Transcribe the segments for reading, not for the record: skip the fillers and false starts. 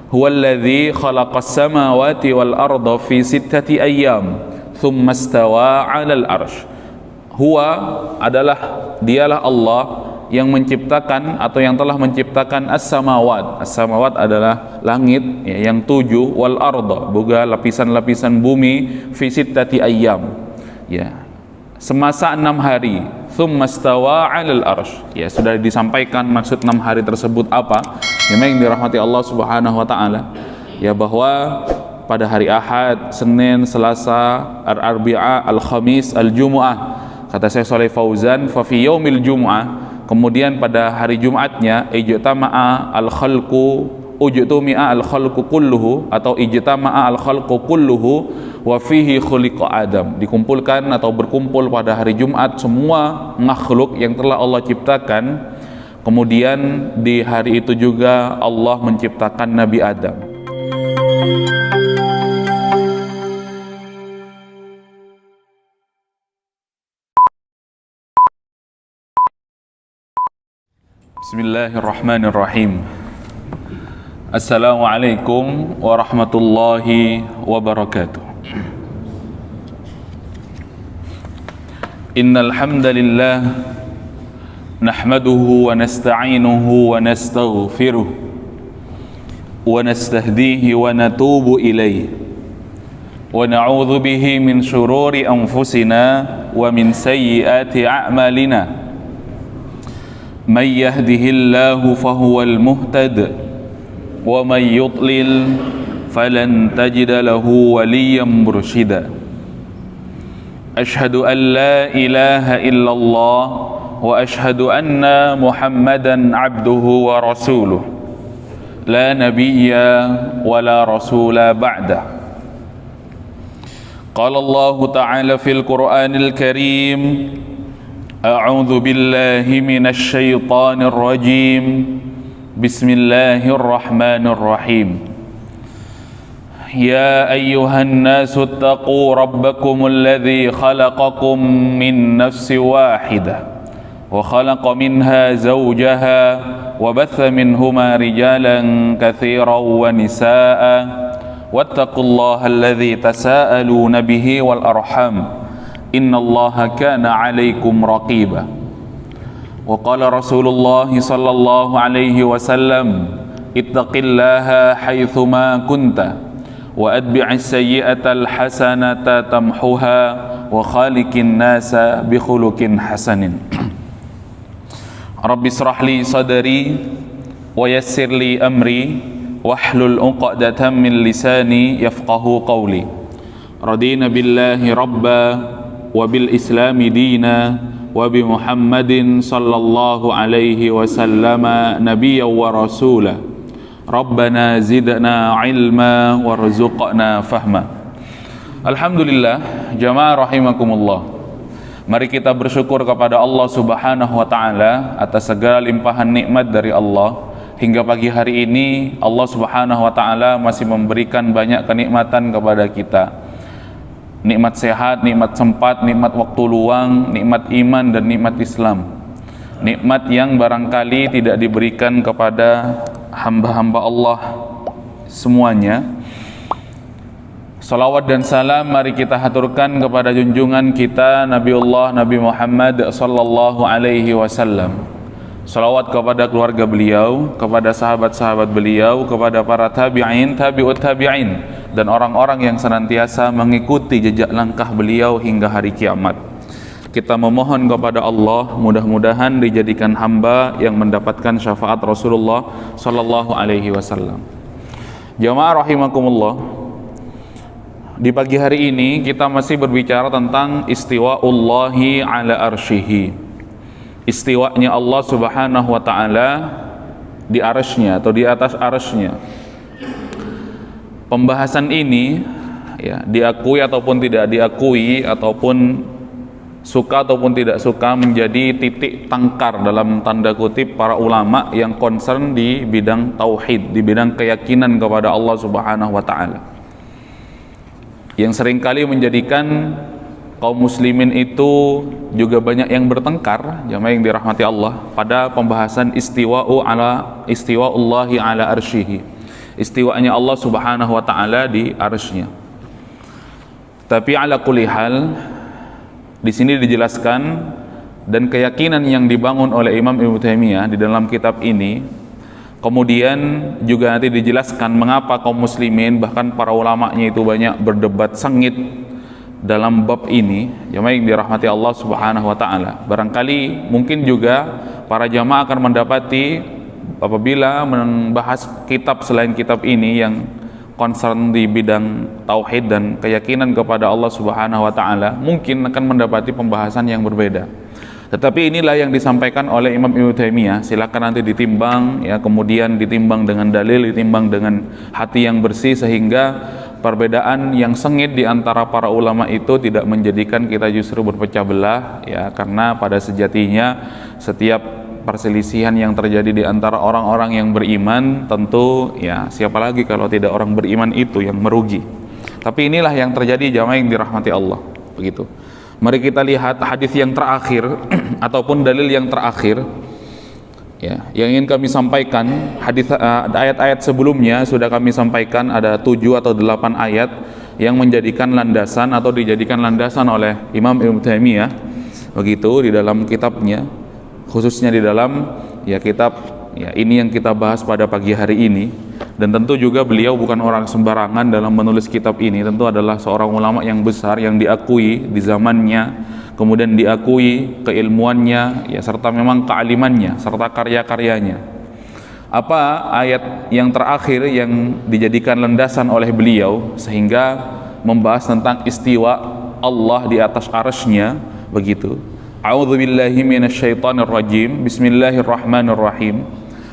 Huwallazi khalaqas samawati wal arda fi sittati ayyam thumma istawa 'alal arsy. Huwa adalah dialah Allah yang menciptakan atau yang telah menciptakan as-samawat. As-samawat adalah langit ya, yang 7, wal arda juga lapisan-lapisan bumi fi sittati ayyam ya, semasa 6 hari. Tsumma stawa 'alal arsy. Ya, sudah disampaikan maksud 6 hari tersebut apa? Yang dirahmati Allah Subhanahu wa taala. Ya, bahwa pada hari Ahad, Senin, Selasa, Al-Arbi'a, Al-Khamis, Al-Jumu'ah. Kata Syekh Shalih Fauzan, fa fi yaumil Jumu'ah, kemudian pada hari Jumatnya, ijtama'a al-khalqu ujtumi'a al-khalqu kulluhu, atau ijtama'a al-khalqu kulluhu wa fihi khuliqa Adam. Dikumpulkan atau berkumpul pada hari Jumat semua makhluk yang telah Allah ciptakan. Kemudian di hari itu juga Allah menciptakan Nabi Adam. Bismillahirrahmanirrahim. Assalamualaikum warahmatullahi wabarakatuh. Innal hamdalillah nahmaduhu wa nasta'inuhu wa nastaghfiruh wa nastahdihi wa natubu ilayhi wa na'udzu bihi min shururi anfusina wa min sayyiati a'malina. Man yahdihillahu fahuwal muhtad wa man yudlil falan tajida lahu waliyyan mursyida. Ashhadu an la ilaha illallah wa ashhadu anna Muhammadan abduhu wa rasuluh. La nabiyya wa la rasula ba'dah. Qala Allah ta'ala fil Qur'anil Karim, A'udzu billahi minasy syaithanir rajim. Bismillahirrahmanirrahim. Ya ayyuhan nasu ittaqu rabbakumul ladzi khalaqakum min nafsin wahidah wa khalaqa minha zawjaha wa batha minhuma rijalan katsiran wa nisaa'a wattaqullaha alladzi tasaaluna bihi wal arham innallaha kana 'alaikum raqiba. Wa qala Rasulullah sallallahu alaihi wasallam, ittaqillaha haitsuma kunta wa atbi'is sayyi'atal hasanata tamhuha wa khaliqin nasa bi khuluqin hasanin. Rabbi shrah li sadri wa yassir li amri wahlul 'uqdatam min lisani yafqahu qawli. Radina billahi rabba wa bil islami dina wa bi Muhammadin sallallahu alaihi wasallama nabiyyan wa rasula. Rabbana zidna ilma warzuqna fahma. Alhamdulillah, jamaah rahimakumullah. Mari kita bersyukur kepada Allah Subhanahu wa taala atas segala limpahan nikmat dari Allah. Hingga pagi hari ini Allah Subhanahu wa taala masih memberikan banyak kenikmatan kepada kita. Nikmat sehat, nikmat sempat, nikmat waktu luang, nikmat iman dan nikmat Islam. Nikmat yang barangkali tidak diberikan kepada hamba-hamba Allah semuanya. Salawat dan salam mari kita haturkan kepada junjungan kita Nabiullah Nabi Muhammad sallallahu alaihi wasallam. Salawat kepada keluarga beliau, kepada sahabat-sahabat beliau, kepada para tabi'in, tabi'ut tabi'in, dan orang-orang yang senantiasa mengikuti jejak langkah beliau hingga hari kiamat. Kita memohon kepada Allah mudah-mudahan dijadikan hamba yang mendapatkan syafaat Rasulullah sallallahu alaihi wasallam. Jamaah rahimakumullah. Di pagi hari ini kita masih berbicara tentang istiwa'ullahi ala arsyihi. Istiwanya Allah Subhanahu wa taala di arsy-Nya atau di atas arsy-Nya. Pembahasan ini ya, diakui ataupun tidak diakui, ataupun suka ataupun tidak suka, menjadi titik tangkar dalam tanda kutip para ulama yang concern di bidang tauhid, di bidang keyakinan kepada Allah Subhanahu wa taala. Yang seringkali menjadikan kaum muslimin itu juga banyak yang bertengkar, jamaah yang dirahmati Allah, pada pembahasan istiwa'ullahi ala arsyihi. istiwanya Allah Subhanahu wa taala di arsy-Nya. Tapi ala kulli hal di sini dijelaskan, dan keyakinan yang dibangun oleh Imam Ibnu Taimiyah di dalam kitab ini, kemudian juga nanti dijelaskan mengapa kaum muslimin bahkan para ulamanya itu banyak berdebat sengit dalam bab ini, jamaah yang dirahmati Allah Subhanahu wa taala. Barangkali mungkin juga para jamaah akan mendapati apabila membahas kitab selain kitab ini yang concern di bidang tauhid dan keyakinan kepada Allah Subhanahu wa taala, mungkin akan mendapati pembahasan yang berbeda. Tetapi inilah yang disampaikan oleh Imam Ibnu Taimiyah. Silakan nanti ditimbang ya, kemudian ditimbang dengan dalil, ditimbang dengan hati yang bersih, sehingga perbedaan yang sengit di antara para ulama itu tidak menjadikan kita justru berpecah belah ya, karena pada sejatinya setiap perselisihan yang terjadi di antara orang-orang yang beriman, tentu ya siapa lagi kalau tidak orang beriman itu yang merugi. Tapi inilah yang terjadi, jamaah yang dirahmati Allah, begitu. Mari kita lihat hadis yang terakhir ataupun dalil yang terakhir ya, yang ingin kami sampaikan. Hadis ayat-ayat sebelumnya sudah kami sampaikan, ada 7 atau 8 ayat yang menjadikan landasan atau dijadikan landasan oleh Imam Ibnu Taimiyah, begitu, di dalam kitabnya, khususnya di dalam ya kitab ya ini yang kita bahas pada pagi hari ini. Dan tentu juga beliau bukan orang sembarangan dalam menulis kitab ini, tentu adalah seorang ulama yang besar yang diakui di zamannya, kemudian diakui keilmuannya ya, serta memang kealimannya serta karya-karyanya. Apa ayat yang terakhir yang dijadikan landasan oleh beliau sehingga membahas tentang istiwa Allah di atas arsy-Nya, begitu. A'udzubillahi minasyaitonirrajim. Bismillahirrahmanirrahim.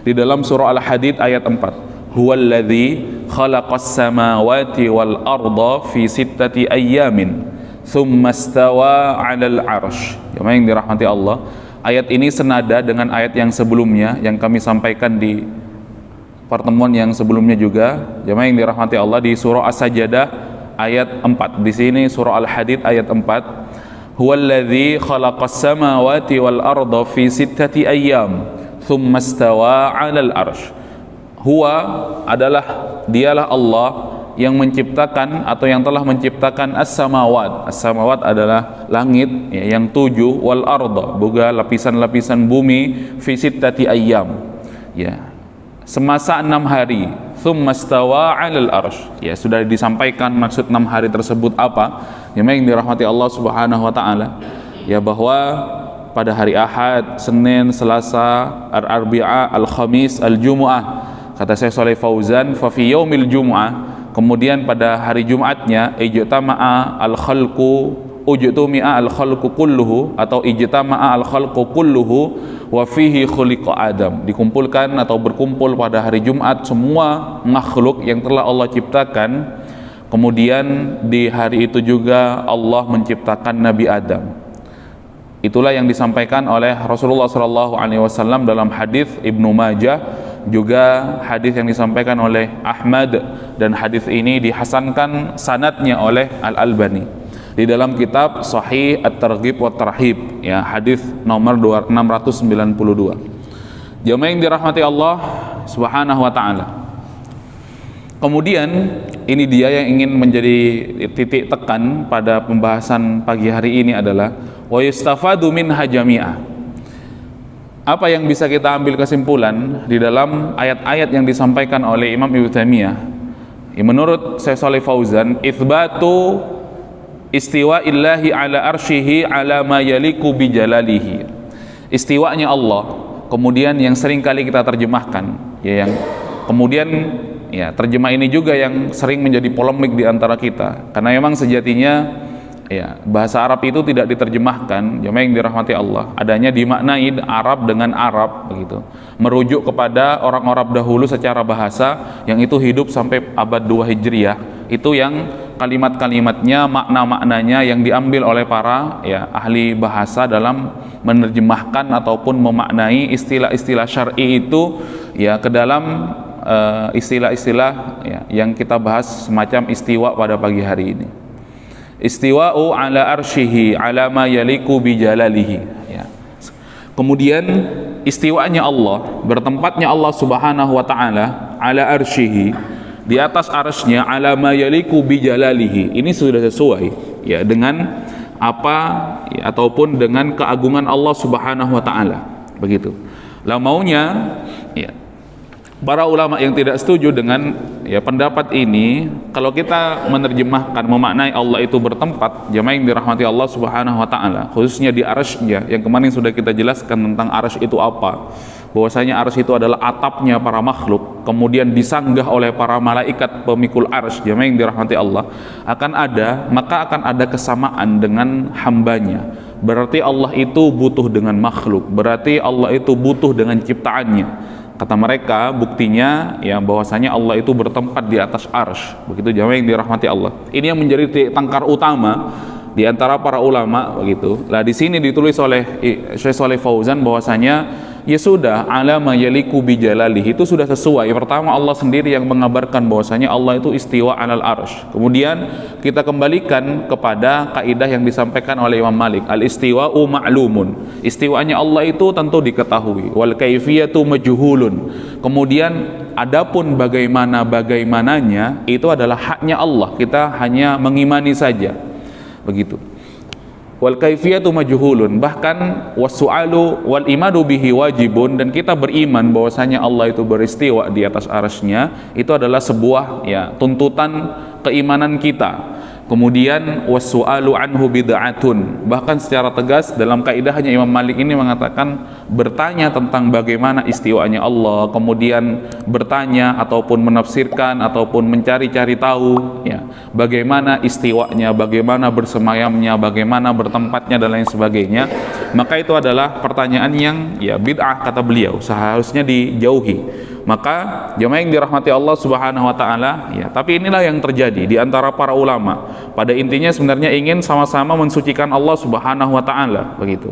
Di dalam surah Al-Hadid ayat 4. Huwallazi khalaqas samawati wal arda fi sittati ayyamin tsumma istawa 'alal 'arsy. Jemaah yang dirahmati Allah, ayat ini senada dengan ayat yang sebelumnya yang kami sampaikan di pertemuan yang sebelumnya juga. Jemaah yang dirahmati Allah, di surah As-Sajdah ayat 4. Di sini surah Al-Hadid ayat 4. Huwallazi khalaqas samawati wal arda fi sittati ayyam tsumma istawa 'alal 'arsy. Huwa adalah dialah Allah yang menciptakan atau yang telah menciptakan as-samawat. As-samawat adalah langit ya, yang 7, wal arda, juga lapisan-lapisan bumi, fi sittati ayyam ya, semasa 6 hari. Tsumma istawa 'alal arsy. Ya, sudah disampaikan maksud 6 hari tersebut apa. Yang dirahmati Allah Subhanahu wa taala ya, bahwa pada hari Ahad, Senin, Selasa, Al-Arbi'a, Al-Khamis, Al-Jumu'ah, kata Syekh Shalih Fauzan, fa fi yaumil jumu'ah, kemudian pada hari Jumatnya, ijtama'a al-khalqu ujtumi'a al-khalqu kulluhu, atau ijtama'a al-khalqu kulluhu wa fihi khuliqa Adam. Dikumpulkan atau berkumpul pada hari Jumat semua makhluk yang telah Allah ciptakan. Kemudian di hari itu juga Allah menciptakan Nabi Adam. Itulah yang disampaikan oleh Rasulullah SAW dalam hadis Ibnu Majah, juga hadis yang disampaikan oleh Ahmad, dan hadis ini dihasankan sanadnya oleh Al-Albani di dalam kitab Sahih At-Targhib wa Tarhib ya, hadis nomor 692. Jamaah yang dirahmati Allah Subhanahu wa taala. Kemudian ini dia yang ingin menjadi titik tekan pada pembahasan pagi hari ini adalah wa yustafadu minha jami'ah. Apa yang bisa kita ambil kesimpulan di dalam ayat-ayat yang disampaikan oleh Imam Ibnu Taimiyah? Menurut Syekh Shalih Fauzan, itsbatu istiwa illahi ala arsyihi ala ma yaliku bi jalalihi. Istiwanya Allah, kemudian yang sering kali kita terjemahkan ya, yang kemudian ya terjemah ini juga yang sering menjadi polemik di antara kita, karena memang sejatinya ya, bahasa Arab itu tidak diterjemahkan, jemaah yang dirahmati Allah, adanya dimaknai Arab dengan Arab, begitu, merujuk kepada orang-orang dahulu secara bahasa yang itu hidup sampai abad 2 Hijriah. Itu yang kalimat-kalimatnya, makna-maknanya yang diambil oleh para ya ahli bahasa dalam menerjemahkan ataupun memaknai istilah-istilah syar'i itu ya ke dalam istilah-istilah ya, yang kita bahas semacam istiwa pada pagi hari ini. Istiwa'u ala arsyihi ala ma yaliku bi jalalihi ya. Kemudian istiwanya Allah, bertempatnya Allah Subhanahu wa taala ala arsyihi di atas arsy-Nya ala ma yaliku bi jalalihi. Ini sudah sesuai ya dengan apa ya, ataupun dengan keagungan Allah Subhanahu wa taala. Begitu. Lah maunya ya para ulama yang tidak setuju dengan ya pendapat ini, kalau kita menerjemahkan memaknai Allah itu bertempat, jamaah yang dirahmati Allah Subhanahu wa taala, khususnya di arsy-Nya yang kemarin sudah kita jelaskan tentang arsy itu apa. Bahwasanya arsy itu adalah atapnya para makhluk, kemudian disanggah oleh para malaikat pemikul arsy, jamaah yang dirahmati Allah, maka akan ada kesamaan dengan hambanya. Berarti Allah itu butuh dengan makhluk, berarti Allah itu butuh dengan ciptaannya. Kata mereka, buktinya ya bahwasanya Allah itu bertempat di atas arsy. Begitu jamaah yang dirahmati Allah. Ini yang menjadi tangkar utama di antara para ulama begitu. Lah di sini ditulis oleh Syekh Shalih Fauzan bahwasanya ya sudah ala ma yaliku bi jalalihi, itu sudah sesuai. Pertama Allah sendiri yang mengabarkan bahwasanya Allah itu istiwa alal arsy. Kemudian kita kembalikan kepada kaidah yang disampaikan oleh Imam Malik, al istiwa'u ma'lumun. Istiwanya Allah itu tentu diketahui, wal kaifiyatu majhulun. Kemudian adapun bagaimananya itu adalah haknya Allah, kita hanya mengimani saja. Begitu. Wal kaifiyatu majhulun, bahkan wasu'alu wal imanu bihi wajibun, dan kita beriman bahwasanya Allah itu beristiwa di atas arsy-Nya, itu adalah sebuah ya tuntutan keimanan kita. Kemudian wasu'alu anhu bid'atun, bahkan secara tegas dalam kaidahnya Imam Malik ini mengatakan bertanya tentang bagaimana istiwanya Allah, kemudian bertanya ataupun menafsirkan ataupun mencari-cari tahu ya bagaimana istiwanya, bagaimana bersemayamnya, bagaimana bertempatnya dan lain sebagainya, maka itu adalah pertanyaan yang ya bid'ah kata beliau, seharusnya dijauhi. Maka jemaah yang dirahmati Allah Subhanahu wa taala ya, tapi inilah yang terjadi di antara para ulama. Pada intinya sebenarnya ingin sama-sama mensucikan Allah Subhanahu wa taala begitu.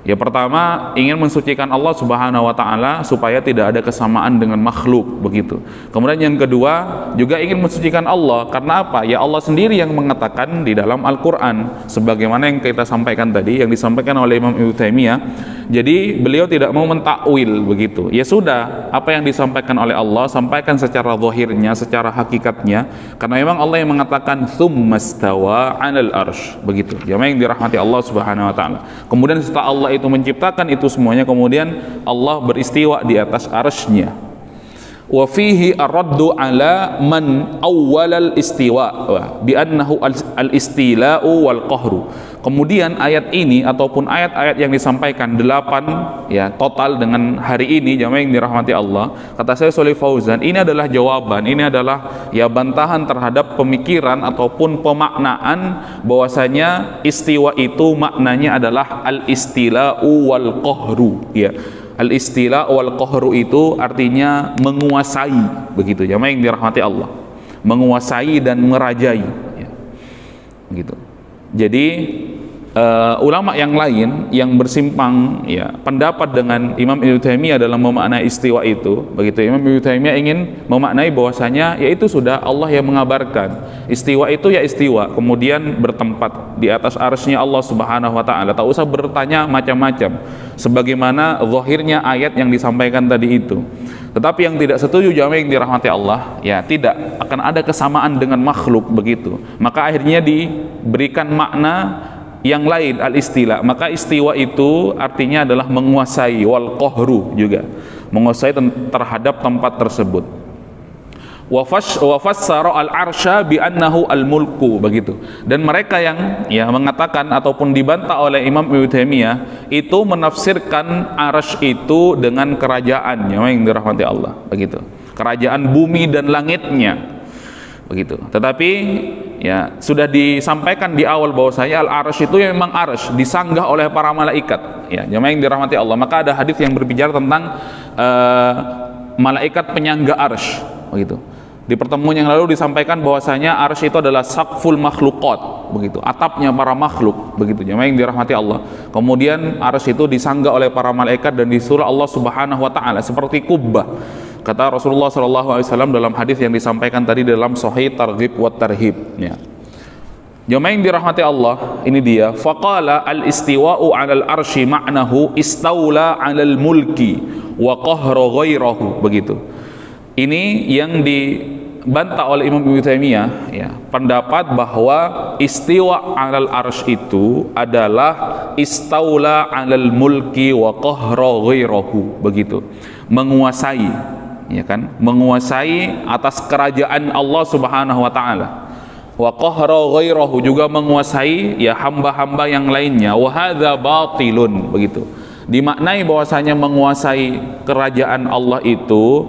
Ya pertama ingin mensucikan Allah Subhanahu wa taala supaya tidak ada kesamaan dengan makhluk begitu. Kemudian yang kedua juga ingin mensucikan Allah, karena apa? Ya Allah sendiri yang mengatakan di dalam Al-Qur'an sebagaimana yang kita sampaikan tadi, yang disampaikan oleh Imam Ibnu Taimiyah. Jadi beliau tidak mau mentakwil begitu. Ya sudah, apa yang disampaikan oleh Allah sampaikan secara zahirnya, secara hakikatnya, karena memang Allah yang mengatakan tsummastawa 'alal arsy begitu. Jamaah yang dirahmati Allah Subhanahu wa taala. Kemudian setelah Allah itu menciptakan itu semuanya, kemudian Allah beristiwa di atas arsy-Nya. Wa fihi ar-raddu ala man awwalal istiwa bi annahu al-istila'u wal qahru. Kemudian ayat ini ataupun ayat-ayat yang disampaikan 8 ya total dengan hari ini, jamaah yang dirahmati Allah, kata saya Shalih Fauzan, ini adalah jawaban, ini adalah ya bantahan terhadap pemikiran ataupun pemaknaan bahwasanya istiwa itu maknanya adalah al-istila'u wal qahru ya. Al-istila wal qahru itu artinya menguasai begitu, jamaah yang dirahmati Allah, menguasai dan merajai ya. Begitu. Jadi ulama yang lain yang bersimpang ya pendapat dengan Imam Ibnu Taimiyah dalam memaknai istiwa itu begitu. Imam Ibnu Taimiyah ingin memaknai bahwasanya yaitu sudah Allah yang mengabarkan istiwa itu ya istiwa, kemudian bertempat di atas arsy-Nya Allah Subhanahu wa taala, tak usah bertanya macam-macam sebagaimana zahirnya ayat yang disampaikan tadi itu. Tetapi yang tidak setuju jamaah yang dirahmati Allah ya tidak akan ada kesamaan dengan makhluk begitu, maka akhirnya diberikan makna yang lain al-istila. Maka istiwa itu artinya adalah menguasai, wal qahru juga menguasai terhadap tempat tersebut. Wa fassara al-arsya bi annahu al-mulku begitu. Dan mereka yang ya mengatakan ataupun dibantah oleh Imam Ibnu Taimiyah itu menafsirkan arsy itu dengan kerajaan yang dirahmati Allah begitu. Kerajaan bumi dan langitnya begitu. Tetapi ya sudah disampaikan di awal bahwasanya al-arsy itu ya memang arsy disanggah oleh para malaikat ya, jemaah yang dirahmati Allah. Maka ada hadis yang berbicara tentang malaikat penyangga arsy begitu. Di pertemuan yang lalu disampaikan bahwasanya arsy itu adalah saqful makhluqat begitu, atapnya para makhluk begitu, jemaah yang dirahmati Allah. Kemudian arsy itu disanggah oleh para malaikat dan disuruh Allah Subhanahu wa taala seperti kubbah. Kata Rasulullah SAW dalam hadis yang disampaikan tadi dalam Sahih Targhib wa Tarhib ya. Jemaah yang dirahmati Allah, ini dia faqala al-istiwa'u 'alal arsy ma'nahu istaula 'alal mulki wa qahra ghairahu begitu. Ini yang dibantah oleh Imam Ibnu Taimiyah, ya, pendapat bahwa istiwa 'alal arsy itu adalah istaula 'alal mulki wa qahra ghairahu, begitu, menguasai, ya kan, menguasai atas kerajaan Allah Subhanahu wa taala. Wa qahra ghairahu, juga menguasai ya hamba-hamba yang lainnya. Wa hadza batilun, begitu. Dimaknai bahwasanya menguasai kerajaan Allah itu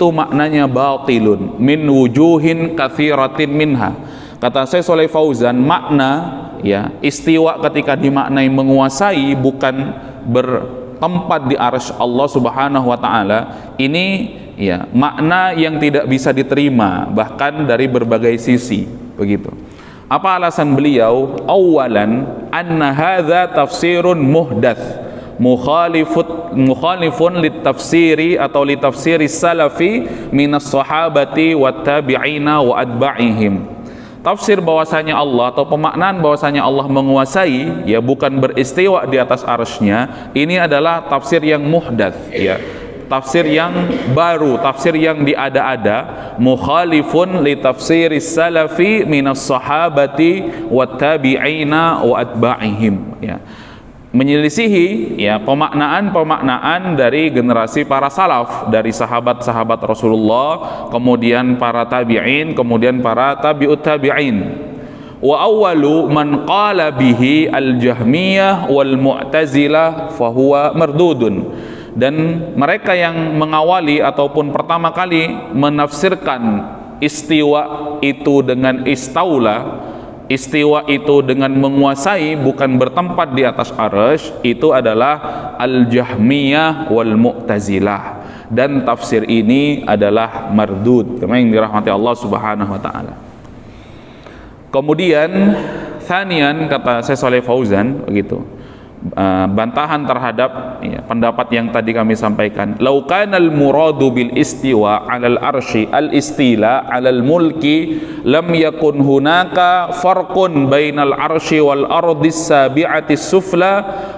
maknanya batilun min wujuhin katsiratin minha. Kata saya Shalih Fauzan, makna ya istiwa ketika dimaknai menguasai bukan bertempat di arsy Allah Subhanahu wa taala, ini ya makna yang tidak bisa diterima bahkan dari berbagai sisi, begitu. Apa alasan beliau? Awalan anna hadza tafsirun muhdats mukhalifun litafsiri atau litafsiri salafi minas sahabati wat tabi'ina wa atba'ihim. Tafsir bahwasanya Allah atau pemaknaan bahwasanya Allah menguasai, ya bukan beristiwa di atas arsy-Nya, ini adalah tafsir yang muhdats, ya, tafsir yang baru, tafsir yang diada-ada, mukhalifun litafsiri salafi minas sahabati wat tabi'ina wa atba'ihim, ya, menyelisihi ya pemaknaan dari generasi para salaf, dari sahabat-sahabat Rasulullah, kemudian para tabi'in, kemudian para tabi'ut tabi'in. Wa awwalu man qala bihi al-Jahmiyah wal Mu'tazilah fahuwa mardudun. Dan mereka yang mengawali ataupun pertama kali menafsirkan istiwa itu dengan istaula, istiwa itu dengan menguasai bukan bertempat di atas arsy, itu adalah Al-Jahmiyah wal Mu'tazilah, dan tafsir ini adalah mardud, yang dirahmati Allah Subhanahu wa taala. Kemudian thanian, kata Syekh Shalih Fauzan, begitu, bantahan terhadap ya, pendapat yang tadi kami sampaikan. Lau kana al-muradu bil istiwa 'alal arsy al-istila 'alal mulki lam yakun hunaka farqun bainal arsy wal ardi sabi'ati sufla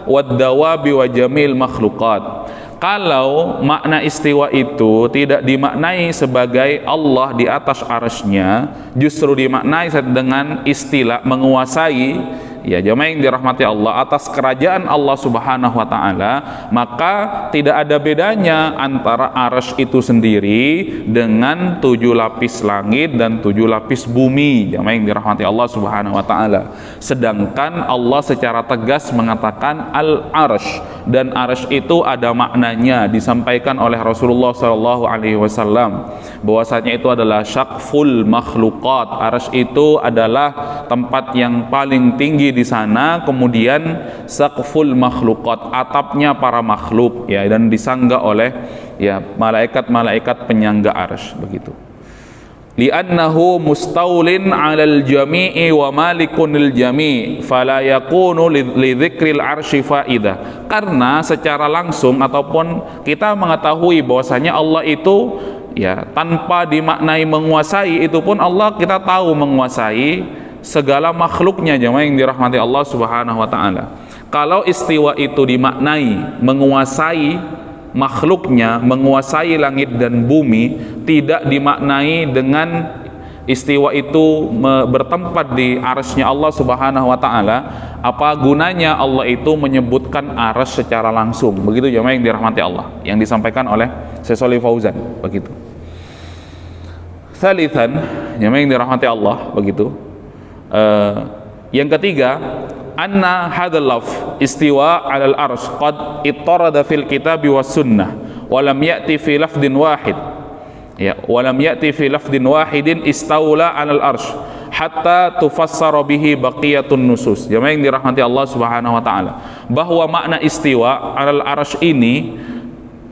wad dawabi wa jamil makhluqat. Kalau makna istiwa itu tidak dimaknai sebagai Allah di atas arsy-Nya, justru dimaknai dengan istilah menguasai, ya jamaah yang dirahmati Allah, atas kerajaan Allah Subhanahu wa taala, maka tidak ada bedanya antara arsy itu sendiri dengan 7 lapis langit dan 7 lapis bumi, jamaah yang dirahmati Allah Subhanahu wa taala. Sedangkan Allah secara tegas mengatakan al-arsy, dan arsy itu ada maknanya, disampaikan oleh Rasulullah sallallahu alaihi wasallam bahwasanya itu adalah syaqful makhluqat. Arsy itu adalah tempat yang paling tinggi di sana, kemudian saqful makhluqat, atapnya para makhluk, ya, dan disangga oleh ya malaikat-malaikat penyangga arsy, begitu. Li'annahu mustaulin 'alal jami'i wa malikunil jami' fala yakunu li dzikril arsy faidah. Karena secara langsung ataupun kita mengetahui bahwasanya Allah itu ya tanpa dimaknai menguasai, itu pun Allah kita tahu menguasai segala makhluknya, jemaah yang dirahmati Allah Subhanahu wa taala. Kalau istiwa itu dimaknai menguasai makhluknya, menguasai langit dan bumi, tidak dimaknai dengan istiwa itu bertempat di arsy-Nya Allah Subhanahu wa taala, apa gunanya Allah itu menyebutkan arsy secara langsung? Begitu jemaah yang dirahmati Allah, yang disampaikan oleh Syekh Shalih Fauzan, begitu. Tsalitsan, jemaah yang dirahmati Allah, begitu. Yang ketiga, anna hadzal lafz istiwa 'alal arsy qad ittarada fil kitabi was sunnah wa lam ya'ti fi lafdhin wahid, ya, wa lam ya'ti fi lafdhin wahidin istaula 'alal arsy hatta tufassara bihi baqiyatun nusus. Jemaah yang dirahmati Allah Subhanahu wa taala, bahwa makna istiwa 'alal arsy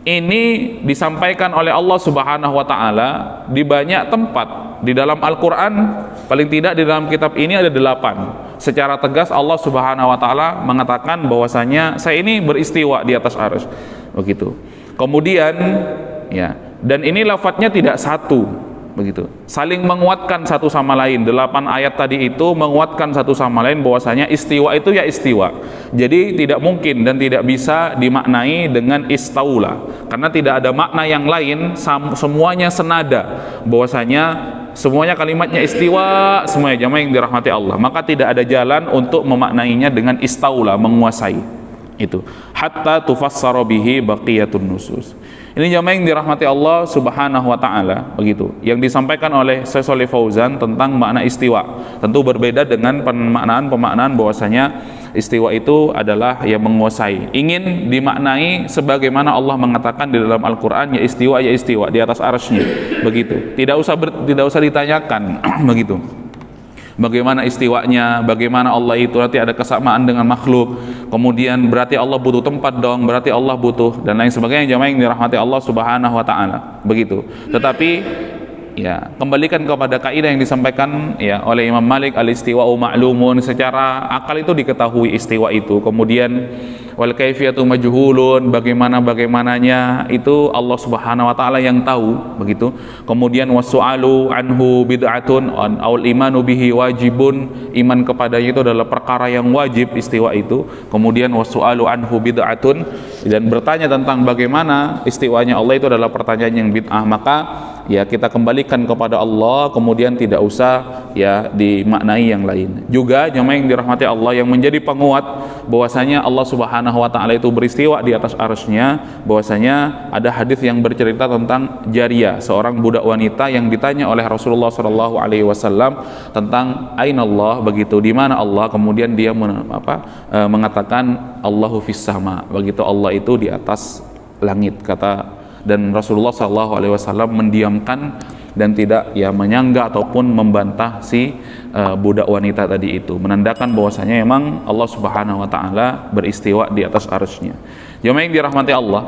ini disampaikan oleh Allah Subhanahu wa taala di banyak tempat. Di dalam Al-Quran, paling tidak di dalam kitab ini ada 8. Secara tegas Allah Subhanahu wa taala mengatakan bahwasanya saya ini beristiwa di atas arsy, begitu. Kemudian ya, dan ini lafadznya tidak satu, begitu, saling menguatkan satu sama lain. 8 ayat tadi itu menguatkan satu sama lain bahwasanya istiwa itu ya istiwa. Jadi tidak mungkin dan tidak bisa dimaknai dengan istaula, karena tidak ada makna yang lain, semuanya senada bahwasanya semuanya kalimatnya istiwa, semuanya jamaah yang dirahmati Allah, maka tidak ada jalan untuk memaknainya dengan istaula, menguasai. Itu hatta tufassara bihi baqiyatun nusus. Ini jamaah yang dirahmati Allah Subhanahu wa taala, begitu. Yang disampaikan oleh Syekh Shalih Fauzan tentang makna istiwa tentu berbeda dengan pemaknaan bahwasanya istiwa itu adalah yang menguasai. Ingin dimaknai sebagaimana Allah mengatakan di dalam Al-Qur'an, ya istiwa di atas arsy-Nya, begitu. Tidak usah ditanyakan begitu. Bagaimana istiwanya, bagaimana Allah itu nanti ada kesamaan dengan makhluk, kemudian berarti Allah butuh tempat dong, berarti Allah butuh dan lain sebagainya, jamaah yang dirahmati Allah Subhanahu wa taala, begitu. Tetapi ya, kembalikan kepada kaidah yang disampaikan ya oleh Imam Malik, al-istiwa'u ma'lumun, secara akal itu diketahui istiwa itu. Kemudian wal kaifiyatu majhulun, bagaimananya itu Allah Subhanahu wa taala yang tahu, begitu. Kemudian wasu'alu anhu bid'atun aul imanu bihi wajibun, iman kepadanya itu adalah perkara yang wajib istiwa itu. Kemudian wasu'alu anhu bid'atun, dan bertanya tentang bagaimana istiwanya Allah itu adalah pertanyaan yang bid'ah. Maka ya kita kembalikan kepada Allah, kemudian tidak usah ya dimaknai yang lain. Juga jemaah yang dirahmati Allah, yang menjadi penguat bahwasanya Allah Subhanahu wa taala itu beristiwa di atas arsy-Nya, bahwasanya ada hadis yang bercerita tentang Jariyah, seorang budak wanita yang ditanya oleh Rasulullah sallallahu alaihi wasallam tentang aina Allah, begitu, di mana Allah. Kemudian dia mengatakan Allahu fis sama, begitu, Allah itu di atas langit, kata. Dan Rasulullah SAW mendiamkan dan tidak ya menyanggah ataupun membantah si budak wanita tadi itu, menandakan bahwasanya memang Allah Subhanahu wa taala beristiwa di atas arsy-Nya. Jemaah yang dirahmati Allah,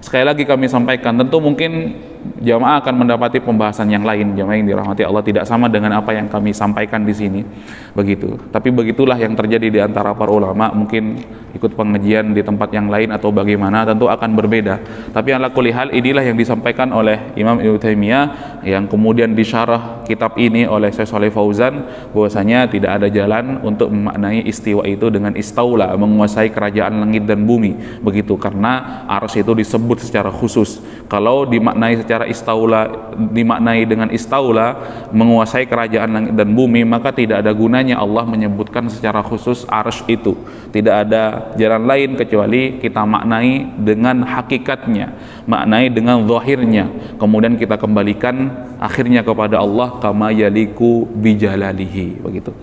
sekali lagi kami sampaikan, tentu mungkin jamaah akan mendapati pembahasan yang lain, jamaah yang dirahmati Allah, tidak sama dengan apa yang kami sampaikan di sini, begitu. Tapi begitulah yang terjadi di antara para ulama, mungkin ikut pengajian di tempat yang lain atau bagaimana tentu akan berbeda. Tapi ala kulli hal, inilah yang disampaikan oleh Imam Ibnu Taimiyah yang kemudian disyarah kitab ini oleh Syekh Shalih Fauzan, bahwasanya tidak ada jalan untuk memaknai istiwa itu dengan istaula, menguasai kerajaan langit dan bumi, begitu, karena arsy itu disebut secara khusus. Kalau dimaknai secara istaula, dimaknai dengan istaula, menguasai kerajaan langit dan bumi, maka tidak ada gunanya Allah menyebutkan secara khusus arsy itu. Tidak ada jalan lain kecuali kita maknai dengan hakikatnya, maknai dengan zahirnya, kemudian kita kembalikan akhirnya kepada Allah kama yaliku bijalalihi, begitu.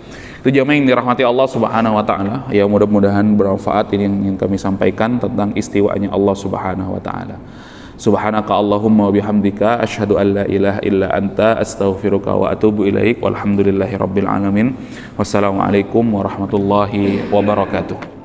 Itu jamaah yang dirahmati Allah Subhanahu wa taala. Ya, mudah-mudahan bermanfaat ini yang kami sampaikan tentang istiwanya Allah Subhanahu wa taala. Subhanaka Allahumma wa bihamdika asyhadu an la ilaha illa anta astaghfiruka wa atubu ilaik. Walhamdulillahi rabbil alamin. Wassalamualaikum warahmatullahi wabarakatuh.